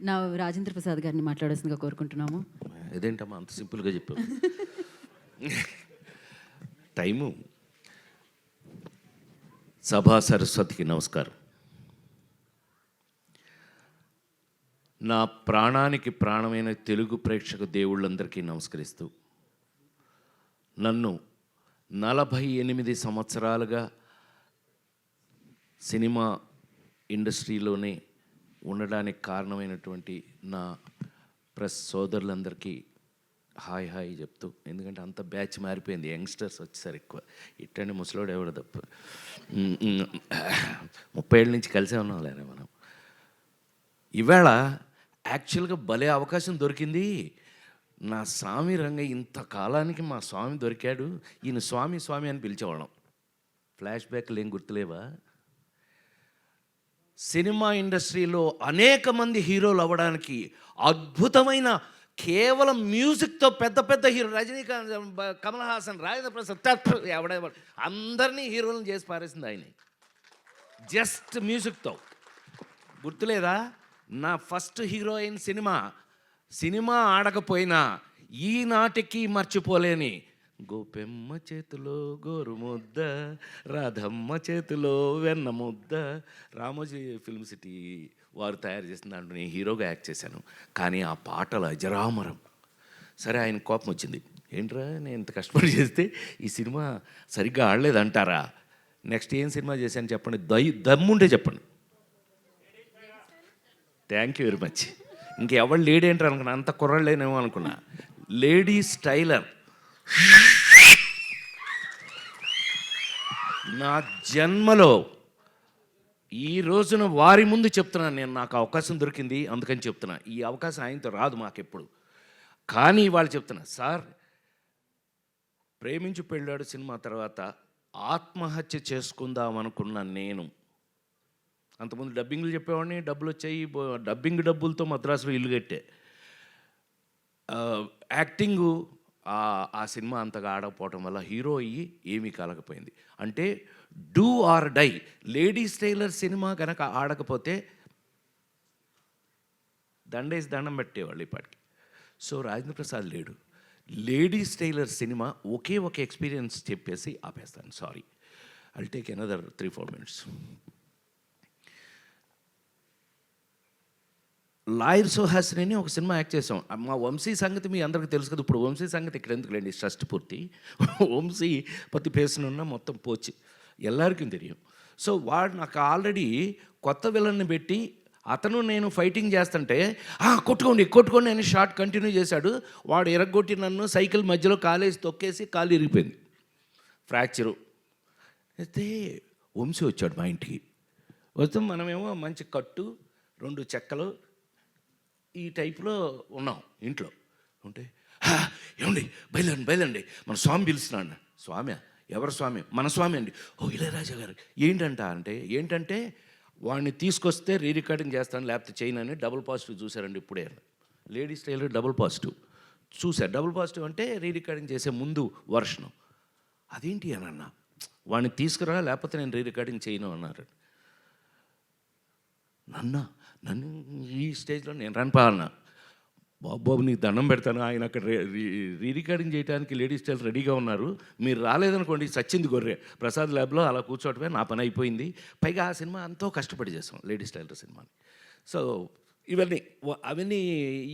నా రాజేంద్ర ప్రసాద్ గారిని మాట్లాడాల్సిందిగా కోరుకుంటున్నాము. ఇదేంటమ్మా అంత సింపుల్గా చెప్పావు? టైము. సభా సరస్వతికి నమస్కారం. నా ప్రాణానికి ప్రాణమైన తెలుగు ప్రేక్షక దేవుళ్ళందరికీ నమస్కరిస్తూ, నన్ను 48 సంవత్సరాలుగా సినిమా ఇండస్ట్రీలోనే ఉండడానికి కారణమైనటువంటి నా ప్రెస్ సోదరులందరికీ హాయ్ హాయ్ చెప్తూ, ఎందుకంటే అంత బ్యాచ్ మారిపోయింది, యంగ్స్టర్స్ వచ్చేసారు ఎక్కువ. ఇట్టండి ముసలోడు ఎవడు తప్ప 30 ఏళ్ళ నుంచి కలిసే ఉన్నాం లేరా మనం. ఇవాళ యాక్చువల్గా భలే అవకాశం దొరికింది. నా స్వామి రంగ ఇంతకాలానికి మా స్వామి దొరికాడు. ఈయన స్వామి స్వామి అని పిలిచేవాళ్ళం. ఫ్లాష్ బ్యాక్లు ఏం గుర్తులేవా? సినిమా ఇండస్ట్రీలో అనేక మంది హీరోలు అవ్వడానికి అద్భుతమైన కేవలం మ్యూజిక్తో పెద్ద పెద్ద హీరో రజనీకాంత్, కమల్ హాసన్, రాజేంద్ర ప్రసాద్ ఎవడెవరు అందరినీ హీరోలను చేసి పారేసింది ఆయన. జస్ట్ మ్యూజిక్తో. గుర్తులేదా? నా ఫస్ట్ హీరోయిన్ సినిమా ఆడకపోయినా ఈనాటికి మర్చిపోలేని గోపెమ్మ చేతిలో గోరు ముద్ద, రాధమ్మ చేతిలో వెన్న ముద్ద, రామోజీ ఫిల్మ్ సిటీ వారు తయారు చేసిన దాంట్లో నేను హీరోగా యాక్ట్ చేశాను. కానీ ఆ పాటలు అజరామరం. సరే, ఆయన కోపం వచ్చింది. ఏంట్రా నేను ఇంత కష్టపడి చేస్తే ఈ సినిమా సరిగ్గా ఆడలేదంటారా? నెక్స్ట్ ఏం సినిమా చేశాను చెప్పండి, దమ్ముంటే చెప్పండి. Thank you very much. ఇంకెవరు లేడీ ఏంటారు అనుకున్నా, అంత కుర్రలేనేమో అనుకున్నా. Lady styler. నా జన్మలో ఈ రోజున వారి ముందు చెప్తున్నాను, నేను నాకు అవకాశం దొరికింది అందుకని చెప్తున్నా. ఈ అవకాశం ఆయనతో రాదు మాకెప్పుడు. కానీ వాళ్ళు చెప్తున్నా, సార్ ప్రేమించి పెళ్ళాడు సినిమా తర్వాత ఆత్మహత్య చేసుకుందాం అనుకున్నా నేను. అంతకుముందు డబ్బింగ్లు చెప్పేవాడిని, డబ్బులు వచ్చాయి, డబ్బింగ్ డబ్బులతో మద్రాసులో ఇల్లు కట్టే. యాక్టింగు ఆ సినిమా అంతగా ఆడకపోవటం వల్ల హీరో అయ్యి ఏమీ కాలకపోయింది. అంటే do or die. Ladies tailor cinema కనుక ఆడకపోతే దండేసి దండం పెట్టేవాళ్ళు ఇప్పటికి. సో రాజేంద్ర ప్రసాద్ లేడు. లేడీస్ టైలర్ సినిమా ఒకే ఒక ఎక్స్పీరియన్స్ చెప్పేసి ఆపేస్తాను. Sorry, I'll take another 3-4 minutes. Lawyer Suhasini అని ఒక సినిమా యాక్ట్ చేసాం. మా వంశీ సంగతి మీ అందరికీ తెలుసు కదా. ఇప్పుడు వంశీ సంగతి ఇక్కడ ఎందుకు లేండి, షష్టి పూర్తి. వంశీ పత్తి పేసునున్న మొత్తం పోచి ఎల్లరికీ తెలియం. సో వాడు నాకు ఆల్రెడీ కొత్త విలన్ని పెట్టి అతను నేను ఫైటింగ్ చేస్తుంటే కొట్టుకోండి అని షార్ట్ కంటిన్యూ చేశాడు. వాడు ఎరగొట్టి నన్ను సైకిల్ మధ్యలో కాలేసి తొక్కేసి కాలు ఇరిగిపోయింది, ఫ్రాక్చరు. అయితే వంశీ వచ్చాడు మా ఇంటికి. వస్తే మనమేమో మంచి కట్టు, 2 చెక్కలు ఈ టైప్లో ఉన్నాం ఇంట్లో ఉంటే, ఏమండి బయలండి మన స్వామి పిలుస్తున్నాడు. స్వామి? ఎవరు స్వామి? మన స్వామి అండి. ఓ ఇళయరాజా గారు. ఏంటంటే వాడిని తీసుకొస్తే రికార్డింగ్ చేస్తాను లేకపోతే చేయను అని డబుల్ పాజిటివ్ చూశారండి ఇప్పుడే. లేడీస్ టైలర్ డబుల్ పాజిటివ్ చూశారు. డబుల్ పాజిటివ్ అంటే రికార్డింగ్ చేసే ముందు వర్షను. అదేంటి అని అన్నా. వాడిని తీసుకురా లేకపోతే నేను రికార్డింగ్ చేయను అన్నారు. నన్ను ఈ స్టేజ్లో నేను రన్పాలన్నా. బాబు నీకు దండం పెడతాను, ఆయన అక్కడ రికార్డింగ్ చేయడానికి లేడీస్ టైలర్ రెడీగా ఉన్నారు, మీరు రాలేదనుకోండి సచ్చింది గొర్రె. ప్రసాద్ ల్యాబ్లో అలా కూర్చోవటమే నా పని అయిపోయింది. పైగా ఆ సినిమా ఎంతో కష్టపడి చేస్తాం, లేడీస్ టైలర్ సినిమాని. సో అవన్నీ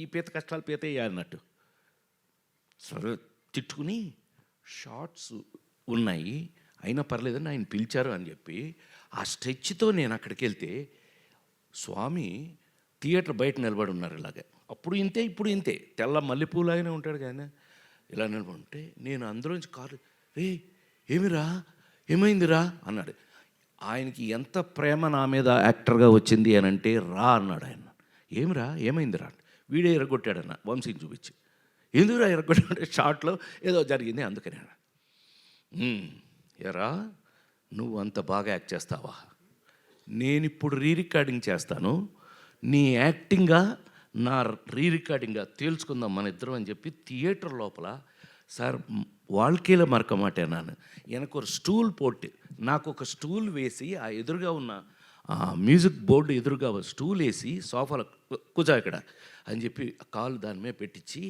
ఈ పీత కష్టాలు పీత అన్నట్టు. సరే తిట్టుకుని షార్ట్స్ ఉన్నాయి అయినా పర్లేదని ఆయన పిలిచారు అని చెప్పి ఆ స్ట్రెచ్తో నేను అక్కడికి వెళ్తే స్వామి థియేటర్ బయట నిలబడి ఉన్నారు ఇలాగే. అప్పుడు ఇంతే ఇప్పుడు ఇంతే, తెల్ల మల్లెపూలాగానే ఉంటాడు కానీ ఇలా నిలబడి ఉంటే నేను అందులోంచి కారు, ఏమైందిరా అన్నాడు. ఆయనకి ఎంత ప్రేమ నా మీద యాక్టర్గా వచ్చింది అని అంటే రా అన్నాడు ఆయన. ఏమైందిరా? వీడే ఎరగొట్టాడన్న వంశీని చూపించి. ఎందుకురా ఎరగొట్టాడంటే షార్ట్లో ఏదో జరిగింది అందుకనే. ఎరా నువ్వు అంత బాగా యాక్ట్ చేస్తావా? నేను ఇప్పుడు రికార్డింగ్ చేస్తాను, నీ యాక్టింగ్గా నా రికార్డింగ్గా తేల్చుకుందాం మన ఇద్దరం అని చెప్పి థియేటర్ లోపల సార్ வாழ்க்கையில் மறக்க மாட்டேன் நான். எனக்கு ஒரு ஸ்டூல் போட்டு నాకు ఒక స్టూల్ వేసి ఆ ఎదురుగా ఉన్న మ్యూజిక్ బోర్డు ఎదురుగా స్టూల్ వేసి సోఫాలో కూర్చో ఇక్కడ అని చెప్పి కాలు దాని మీద పెట్టించి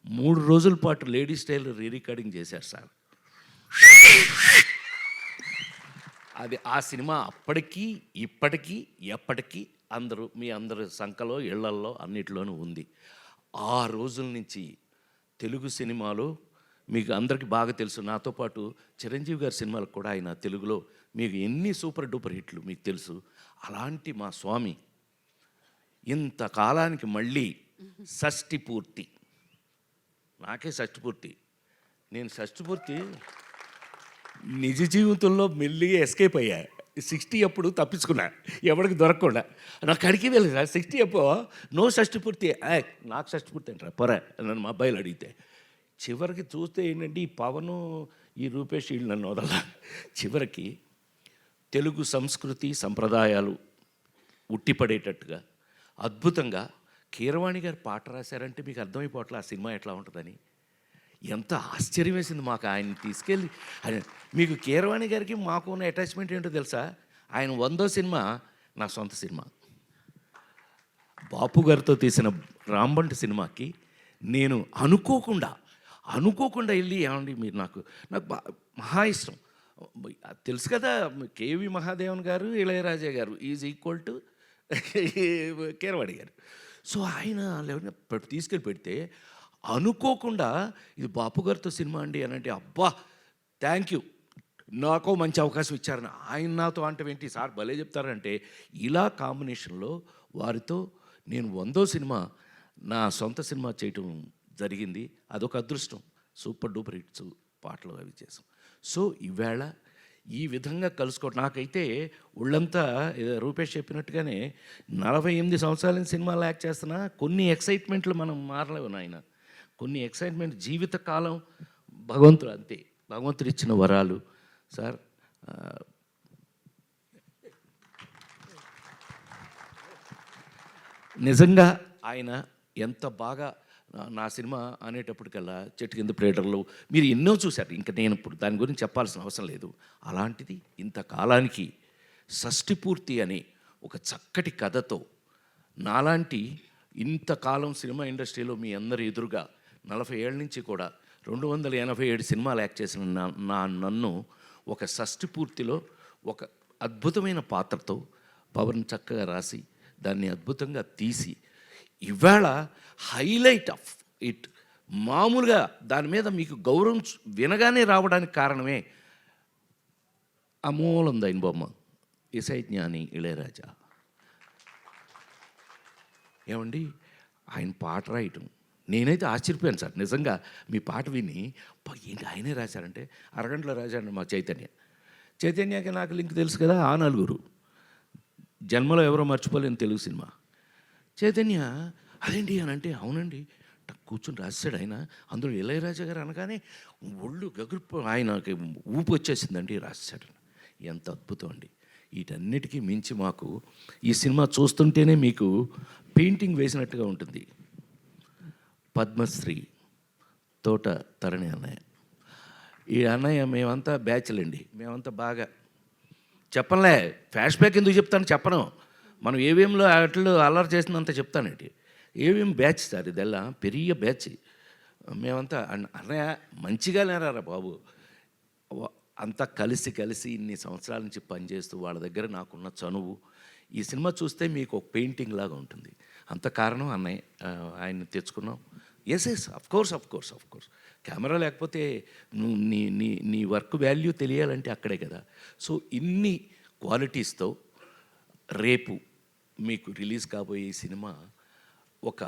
3 రోజుల పాటు లేడీస్ టైలర్ రికార్డింగ్ చేశారు సార్. అది ఆ సినిమా అప్పటికీ ఇప్పటికీ ఎప్పటికీ మీ అందరి సంఖలో ఇళ్లల్లో అన్నిటిలోనూ ఉంది. ఆ రోజుల నుంచి తెలుగు సినిమాలో మీకు అందరికీ బాగా తెలుసు, నాతో పాటు చిరంజీవి గారి సినిమాలకు కూడా ఆయన తెలుగులో మీకు ఎన్ని సూపర్ డూపర్ హిట్లు మీకు తెలుసు. అలాంటి మా స్వామి ఇంతకాలానికి మళ్ళీ షష్ఠి పూర్తి, నాకే షష్ఠి పూర్తి, నేను షష్ఠి పూర్తి నిజ జీవితంలో మెల్లిగా ఎస్కేప్ అయ్యా. 60 అప్పుడు తప్పించుకున్నా, ఎవరికి దొరకకుండా. నాకు అడిగి వెళ్ళి 60 అప్పుడు నో షష్ఠి పూర్తి, నాకు షష్ఠి పూర్తి అంటారా పొరా నన్ను మా అబ్బాయిలు అడిగితే. చివరికి చూస్తే ఏంటంటే ఈ పవను ఈ రూపేష్ వీళ్ళు నన్ను వదల. చివరికి తెలుగు సంస్కృతి సంప్రదాయాలు ఉట్టిపడేటట్టుగా అద్భుతంగా కీరవాణి గారు పాట రాశారంటే మీకు అర్థమైపోవట్లే ఆ సినిమా ఎట్లా ఉంటుందని. ఎంత ఆశ్చర్యం వేసింది మాకు ఆయన్ని తీసుకెళ్ళి. మీకు కీరవాణి గారికి మాకు ఉన్న అటాచ్మెంట్ ఏంటో తెలుసా? ఆయన 100వ సినిమా నా సొంత సినిమా. బాపు గారితో తీసిన రాంబంటి సినిమాకి నేను అనుకోకుండా వెళ్ళి, ఏమండి మీరు నాకు మహా ఇష్టం తెలుసు కదా, కేవి మహాదేవన్ గారు ఇళయరాజా గారు ఈజ్ ఈక్వల్ టు కీరవాణి గారు. సో ఆయన తీసుకెళ్ళి పెడితే అనుకోకుండా ఇది బాపు గారితో సినిమా అండి అని అంటే, అబ్బా థ్యాంక్ యూ, నాకో మంచి అవకాశం ఇచ్చారని. ఆయన నాతో అంటే ఏంటి సార్ భలే చెప్తారంటే, ఇలా కాంబినేషన్లో వారితో నేను 100వ సినిమా నా సొంత సినిమా చేయటం జరిగింది. అదొక అదృష్టం. సూపర్ డూపర్ హిట్స్ పాటలు అవి చేసాం. సో ఈవేళ ఈ విధంగా కలుసుకోవడం నాకైతే ఒళ్ళంతా రూపేష్ చెప్పినట్టుగానే 48 సంవత్సరాల సినిమాలు యాక్ట్ చేస్తున్నా కొన్ని ఎక్సైట్మెంట్లు మనం మారలేవు నాయన. కొన్ని ఎక్సైట్మెంట్ జీవితకాలం భగవంతుడు అంతే, భగవంతుడు ఇచ్చిన వరాలు సార్. నిజంగా ఆయన ఎంత బాగా నా సినిమా అనేటప్పటికల్లా చెట్టు కింద ప్రేటర్లు మీరు ఎన్నో చూశారు, ఇంకా నేను ఇప్పుడు దాని గురించి చెప్పాల్సిన అవసరం లేదు. అలాంటిది ఇంతకాలానికి షష్ఠి పూర్తి అని ఒక చక్కటి కథతో నాలాంటి ఇంతకాలం సినిమా ఇండస్ట్రీలో మీ అందరి ఎదురుగా 40 ఏళ్ళ నుంచి కూడా 287 సినిమాలు యాక్ట్ చేసిన నన్ను ఒక షష్ఠి పూర్తిలో ఒక అద్భుతమైన పాత్రతో పవన్ చక్కగా రాసి దాన్ని అద్భుతంగా తీసి ఇవాళ హైలైట్ ఆఫ్ ఇట్. మామూలుగా దాని మీద మీకు గౌరవం వినగానే రావడానికి కారణమే అమూలం దైన బొమ్మ ఇసై జ్ఞాని ఇళయరాజా. ఏమండి ఆయన పాట రాయటం నేనైతే ఆశ్చర్యపోయాను సార్. నిజంగా మీ పాట విని ఏంటి ఆయనే రాశారంటే, అరగంటలో రాశాడు మా చైతన్యకి నాకు లింక్ తెలుసు కదా, ఆ నలుగురు జన్మలో ఎవరో మర్చిపోలేని తెలుగు సినిమా. చైతన్య అదేంటి అని అంటే, అవునండి కూర్చొని రాశాడు ఆయన. అందులో ఇళయరాజా గారు అనగానే ఒళ్ళు గగురు ఆయనకి ఊపు వచ్చేసిందండి, రాశాడు. ఎంత అద్భుతం అండి. వీటన్నిటికీ మించి మాకు ఈ సినిమా చూస్తుంటేనే మీకు పెయింటింగ్ వేసినట్టుగా ఉంటుంది. పద్మశ్రీ తోట తరణి అన్నయ్య, ఈ అన్నయ్య మేమంతా బ్యాచ్లండి, మేమంతా బాగా చెప్పనులే, ఫ్లాష్ బ్యాక్ ఎందుకు చెప్తాను చెప్పను, మనం ఏవిఎంలో అట్లు అల్లరి చేసినంత చెప్తానండి. ఏవిఎం బ్యాచ్ సార్, ఇదెల్లా పెరియ బ్యాచ్. మేమంతా అన్నయ్య మంచిగా లేరా బాబు, అంతా కలిసి ఇన్ని సంవత్సరాల నుంచి పనిచేస్తూ వాళ్ళ దగ్గర నాకున్న చనువు. ఈ సినిమా చూస్తే మీకు ఒక పెయింటింగ్ లాగా ఉంటుంది. అంత కారణం అన్నయ్య, ఆయన్ని తెచ్చుకున్నాం. ఎస్ అఫ్ కోర్స్ కెమెరా లేకపోతే నువ్వు నీ వర్క్ వాల్యూ తెలియాలంటే అక్కడే కదా. సో ఇన్ని క్వాలిటీస్తో రేపు మీకు రిలీజ్ కాబోయే ఈ సినిమా ఒక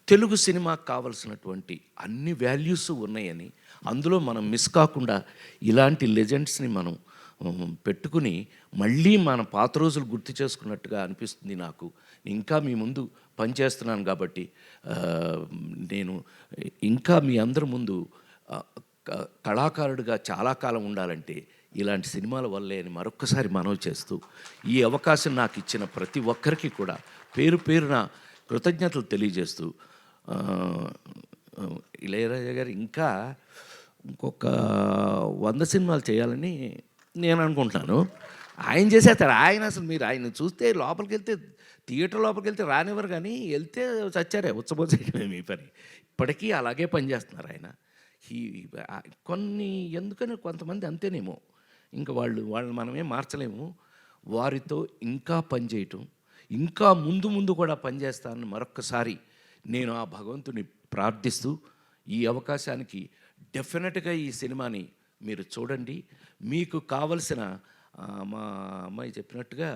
తెలుగు సినిమాకు కావలసినటువంటి అన్ని వాల్యూస్ ఉన్నాయని, అందులో మనం మిస్ కాకుండా ఇలాంటి లెజెండ్స్ని మనం పెట్టుకుని మళ్ళీ మన పాత రోజులు గుర్తు చేసుకున్నట్టుగా అనిపిస్తుంది నాకు. ఇంకా మీ ముందు పనిచేస్తున్నాను కాబట్టి నేను ఇంకా మీ అందరి ముందు కళాకారుడిగా చాలా కాలం ఉండాలంటే ఇలాంటి సినిమాల వల్లే అని మరొక్కసారి మనవి చేస్తూ, ఈ అవకాశం నాకు ఇచ్చిన ప్రతి ఒక్కరికి కూడా పేరు పేరున కృతజ్ఞతలు తెలియజేస్తూ, ఇళయరాజా గారు ఇంకా ఇంకొక 100 సినిమాలు చేయాలని నేను అనుకుంటున్నాను. ఆయన చేసేస్తాడు. ఆయన అసలు మీరు ఆయన చూస్తే లోపలికి వెళ్తే థియేటర్ లోపలికి వెళ్తే రానివ్వరు, కానీ వెళ్తే చచ్చారే ఉచ్చబోసేయడమే మీ పని. ఇప్పటికీ అలాగే పనిచేస్తున్నారు ఆయన. ఈ కొన్ని ఎందుకని కొంతమంది అంతేనేమో, ఇంకా వాళ్ళని మనమేం మార్చలేము. వారితో ఇంకా పనిచేయటం, ఇంకా ముందు ముందు కూడా పనిచేస్తానని మరొక్కసారి నేను ఆ భగవంతుని ప్రార్థిస్తూ, ఈ అవకాశానికి డెఫినెట్గా ఈ సినిమాని మీరు చూడండి. మీకు కావలసిన మా అమ్మాయి చెప్పినట్టుగా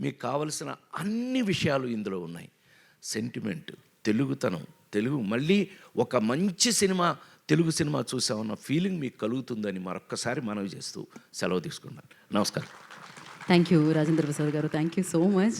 మీకు కావలసిన అన్ని విషయాలు ఇందులో ఉన్నాయి. సెంటిమెంట్, తెలుగుతనం, తెలుగు మళ్ళీ ఒక మంచి సినిమా, తెలుగు సినిమా చూసామన్న ఫీలింగ్ మీకు కలుగుతుందని మరొక్కసారి మనవి చేస్తూ సెలవు తీసుకున్నాను. నమస్కారం. థ్యాంక్ యూ రాజేంద్ర ప్రసాద్ గారు, థ్యాంక్ యూ సో మచ్.